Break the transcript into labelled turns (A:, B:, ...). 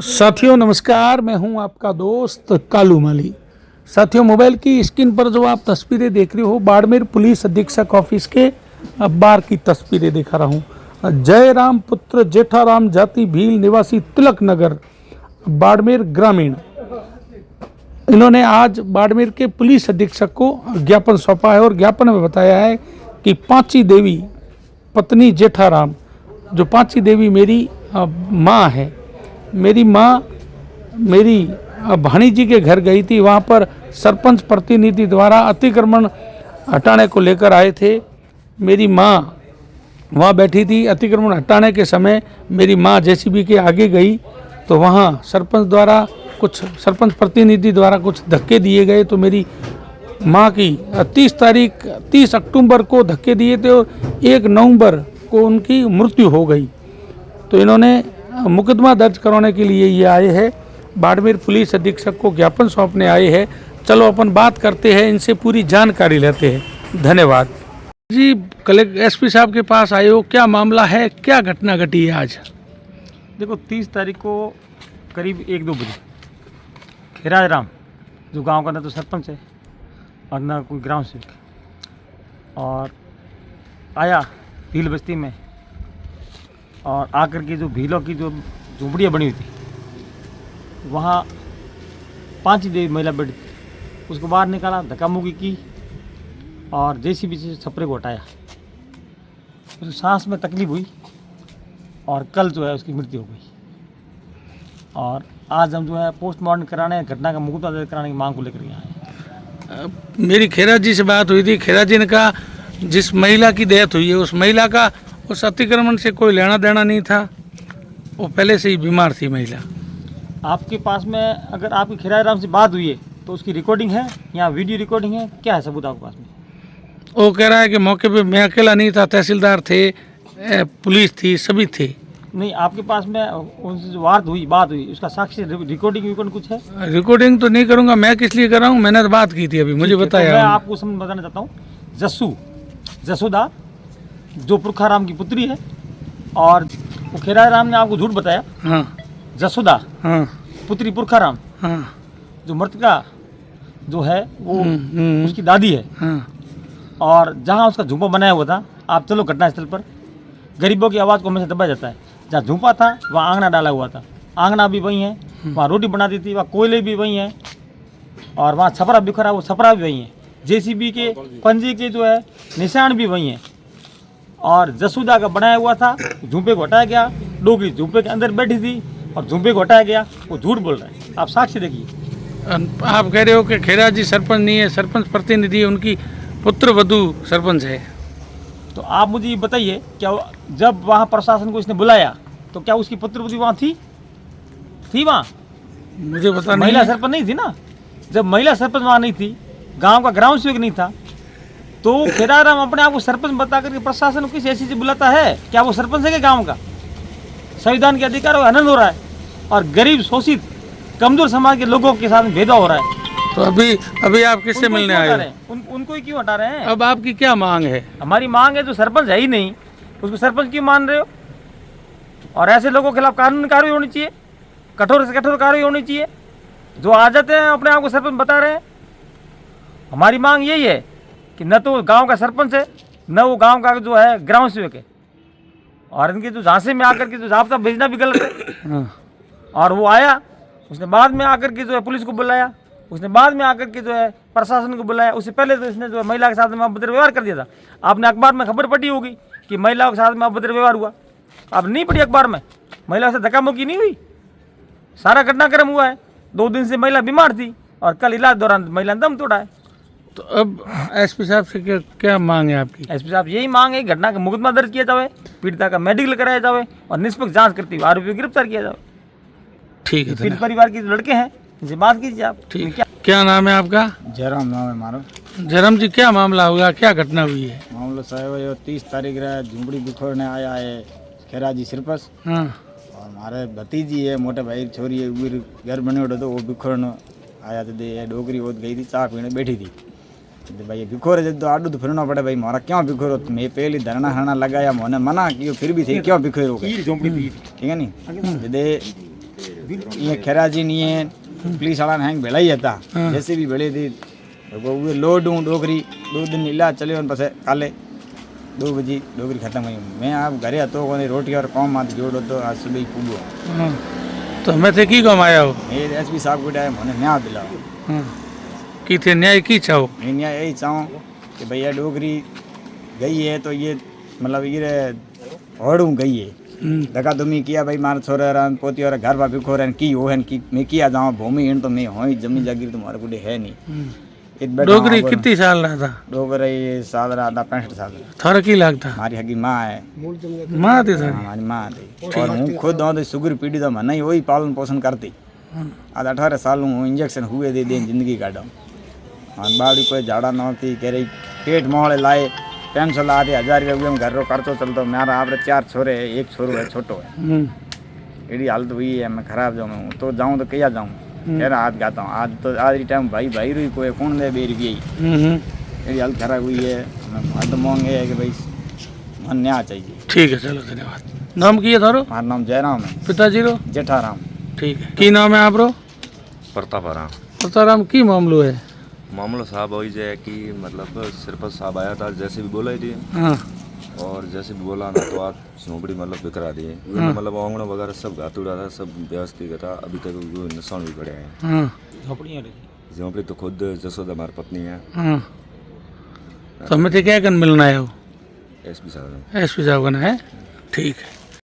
A: साथियों नमस्कार, मैं हूं आपका दोस्त कालू माली। साथियों, मोबाइल की स्क्रीन पर जो आप तस्वीरें देख रहे हो, बाड़मेर पुलिस अधीक्षक ऑफिस के बार की तस्वीरें दिखा रहा हूं। जयराम पुत्र जेठाराम जाति भील निवासी तिलक नगर बाड़मेर ग्रामीण, इन्होंने आज बाड़मेर के पुलिस अधीक्षक को ज्ञापन सौंपा है और ज्ञापन में बताया है कि पांची देवी पत्नी जेठाराम, जो पांची देवी मेरी माँ है, मेरी माँ मेरी भाणीजी के घर गई थी। वहाँ पर सरपंच प्रतिनिधि द्वारा अतिक्रमण हटाने को लेकर आए थे। मेरी माँ वहाँ बैठी थी। अतिक्रमण हटाने के समय मेरी माँ जेसीबी के आगे गई तो वहाँ सरपंच प्रतिनिधि द्वारा कुछ धक्के दिए गए। तो मेरी माँ की 30 अक्टूबर को धक्के दिए थे और 1 नवंबर को उनकी मृत्यु हो गई। तो इन्होंने मुकदमा दर्ज कराने के लिए ये आए हैं, बाड़मेर पुलिस अधीक्षक को ज्ञापन सौंपने आए हैं। चलो अपन बात करते हैं, इनसे पूरी जानकारी लेते हैं। धन्यवाद जी। कलेक्टर एसपी साहब के पास आए हो, क्या मामला है, क्या घटना घटी है आज?
B: देखो, 30 तारीख को करीब 1-2 बजे खिराज राम, जो गांव का ना तो सरपंच है और ना कोई ग्राम सेवक, और आया भील बस्ती में और आकर के जो भीलों की जो झोंपड़ियाँ बनी हुई थी, वहाँ पांची देवी महिला बैठी थी। उसको बाहर निकाला, धक्का मुक्की की और जेसीबी से छपरे को हटाया। उसको सांस में तकलीफ हुई और कल जो है उसकी मृत्यु हो गई। और आज हम जो है पोस्टमार्टम कराने, घटना का मुकदमा दर्ज कराने की मांग को लेकर यहाँ आए।
A: मेरी खेरा जी से बात हुई थी। खेरा जी ने कहा जिस महिला की डेथ हुई है उस महिला का उस अतिक्रमण से कोई लेना देना नहीं था, वो पहले से ही बीमार थी महिला।
B: आपके पास में अगर आपकी खिराज राम से बात हुई है तो उसकी रिकॉर्डिंग है या वीडियो रिकॉर्डिंग है, क्या है सबूत आपके पास में?
A: वो कह रहा है कि मौके पे मैं अकेला नहीं था, तहसीलदार थे, पुलिस थी, सभी थे।
B: नहीं, आपके पास में उनसे जो बात हुई उसका साक्षी रिकॉर्डिंग कुछ है?
A: रिकॉर्डिंग तो नहीं करूंगा, मैं किस लिए कर रहा हूँ, मैंने तो बात की थी अभी, मुझे बताया।
B: तो मैं आपको समझ बताना चाहता हूँ। जसोदा जो पुरखाराम की पुत्री है, और वो खिराज राम ने आपको झूठ बताया।
A: हाँ।
B: जसोदा,
A: हाँ।
B: पुत्री पुरखाराम,
A: हाँ।
B: जो मृतका जो है वो उसकी दादी है।
A: हाँ।
B: और जहाँ उसका झूंपा बनाया हुआ था, आप चलो घटनास्थल पर, गरीबों की आवाज़ को हमेशा दबाया जाता है। जहाँ झूंपा था वहाँ आंगना डाला हुआ था, आंगना भी वही है, वहाँ रोटी बनाती थी, वहाँ कोयले भी वही हैं, और वहाँ छपरा बिखरा वो छपरा भी वही है, जेसीबी के पंजे के जो है निशान भी वही हैं। और जसोदा का बनाया हुआ था, झूंपे को हटाया गया, डोगरी झूंपे के अंदर बैठी थी और झूंपे को हटाया गया। वो झूठ बोल रहा है, आप साक्षी देखिए।
A: आप कह रहे हो कि खेरा जी सरपंच नहीं है, सरपंच प्रतिनिधि है, उनकी पुत्र वधू सरपंच है।
B: तो आप मुझे ये बताइए, क्या जब वहाँ प्रशासन को इसने बुलाया तो क्या उसकी पुत्रवधू वहाँ थी वहाँ?
A: मुझे पता नहीं।
B: महिला सरपंच नहीं थी ना। जब महिला सरपंच वहाँ नहीं थी, गांव का ग्राम सेवक नहीं था, तो खिराज राम अपने आप को सरपंच बता करके प्रशासन को किस ऐसी से बुलाता है? क्या वो सरपंच है क्या गाँव का? संविधान के अधिकार का हनन हो रहा है और गरीब शोषित कमजोर समाज के लोगों के साथ भेदभाव हो रहा है।
A: तो अभी आप किससे मिलने आए हो?
B: उनको ही क्यों हटा रहे हैं?
A: अब आपकी क्या मांग है?
B: हमारी मांग है, जो सरपंच है ही नहीं उसको सरपंच क्यों मान रहे हो? और ऐसे लोगों के खिलाफ कानूनी कार्रवाई होनी चाहिए, कठोर से कठोर कार्रवाई होनी चाहिए, जो आ जाते हैं अपने आप को सरपंच बता रहे हैं। हमारी मांग यही है कि न तो गांव का सरपंच है, न वो गांव का जो है ग्राम सेवक है, और इनके जो झांसे में आकर के जो जाब्ता भेजना भी गलत है। और वो आया, उसने बाद में आकर के जो है पुलिस को बुलाया, उसने बाद में आकर के जो है प्रशासन को बुलाया। उससे पहले तो इसने जो है महिला के साथ में अभद्र व्यवहार कर दिया था। आपने अखबार में खबर पढ़ी होगी कि महिला के साथ में अभद्र व्यवहार हुआ। आप नहीं पढ़ी अखबार में? महिला से धक्का मुक्की नहीं हुई, सारा घटनाक्रम हुआ है। 2 दिन से महिला बीमार थी और कल इलाज दौरान महिला ने दम तोड़ा है।
A: तो अब एसपी साहब से क्या मांग है आपकी?
B: एसपी साहब यही मांग है, घटना का मुकदमा दर्ज किया जाए, पीड़िता का मेडिकल कराया जाए और निष्पक्ष जांच करते हुए आरोपी को गिरफ्तार किया जाए।
A: ठीक है।
B: पीड़ित परिवार के लड़के हैं, इनसे बात कीजिए आप।
A: ठीक। क्या नाम है आपका?
C: जयराम नाम है हमारा।
A: जयराम जी, क्या मामला हुआ, क्या घटना हुई है?
C: मामला साहब ये 30 तारीख रहा, झुंपड़ी बिखोरने आया है खेरा जी सिरपस।
A: हाँ।
C: और हमारे भतीजी है, मोटे भाई छोरी है, उधर घर बने उठे तो वो बिखोरने आया तो दे डोगरी ओत गई थी, चाय पीने बैठी थी। तो भाई बिखोरे जब तो आडू तो फिरना पड़े, भाई मारा क्यों बिखोरो? मैं पहले धरना हरना लगाया, मैंने मना किया, फिर भी थे क्यों बिखोरो? ठीक है नी? दे ये खेराजी नहीं है पुलिस वाला हैंग भेड़ा ही था
A: हाँ।
C: जैसे भी भेड़े थी वो लोड हूँ डोगरी 2 दिन इलाज चले पस काले 2 बजे डोगरी खत्म हुई मैं आप घरे હતો कोनी रोटी और कॉम मात जोड़ो तो आज सुबह ही पूगो
A: हाँ तो हमें थे की कमाया हो
C: ये एसपी साहब को मैंने न्याय दिलाओ
A: हाँ की थे न्याय की चाहो
C: मैं न्याय यही चाहूँ कि भैया डोगरी गई है तो ये मतलब ये हड़ू गई है धक्का धुमी किया भाई मार छोरे रन पोती और घर पर बिखो रहे की हो है कि मैं किया जाऊँ भूमि इन तो मैं हो ही जमीन जागीर तुम्हारे कुछ है नहीं
A: डोगरी कितनी साल रहा था
C: डोगरी साल रहा था 65 साल
A: थारा की लगता
C: हमारी हगी माँ है
A: माँ थी थारी
C: हमारी माँ थी और हूँ खुद हूँ तो सुगर पीढ़ी तो मैं नहीं वही पालन पोषण करती आज 18 साल हूँ इंजेक्शन हुए दे दे जिंदगी काटो हाँ बाड़ी कोई झाड़ा नौती कह रही पेट मोहड़े लाए पेंशन लाते 1000 रुपये में घर रो खर्चो चलतो मेरा आप 4 छोरे है 1 छोरो है छोटो है एडी हालत हुई है मैं खराब जाऊँ तो जाऊँ तो क्या जाऊँ कह रहा हाथ गाता हूँ आज तो आज टाइम भाई भाई रुई कोई कौन दे बेरी भी एडी हालत खराब हुई है मैं तो मांग है कि भाई मन न्याय चाहिए
A: ठीक है चलो धन्यवाद नाम की है थारो
C: हमारा नाम जयराम है
A: पिताजी रो
C: जेठाराम
A: ठीक है की नाम है आप रो
D: प्रतापराम
A: प्रताराम की मामलो है
D: मामला साहब वही है कि मतलब सरपंच साहब आया था जैसे भी बोला ही थी
A: हाँ
D: और जैसे भी बोला ना तो आज झोंपड़ी मतलब बिखरा दी मतलब आंगन वगैरह सब घात उड़ा था सब व्यवस्थित था अभी तक वो निशान भी पड़े हैं
A: हाँ
D: झोंपड़ी तो खुद जसोदा हमारी पत्नी है
A: हाँ तो हमें तो क्या कर मिलना है वो
D: एसपी साहब
A: एसपी साहब का ना है ठीक है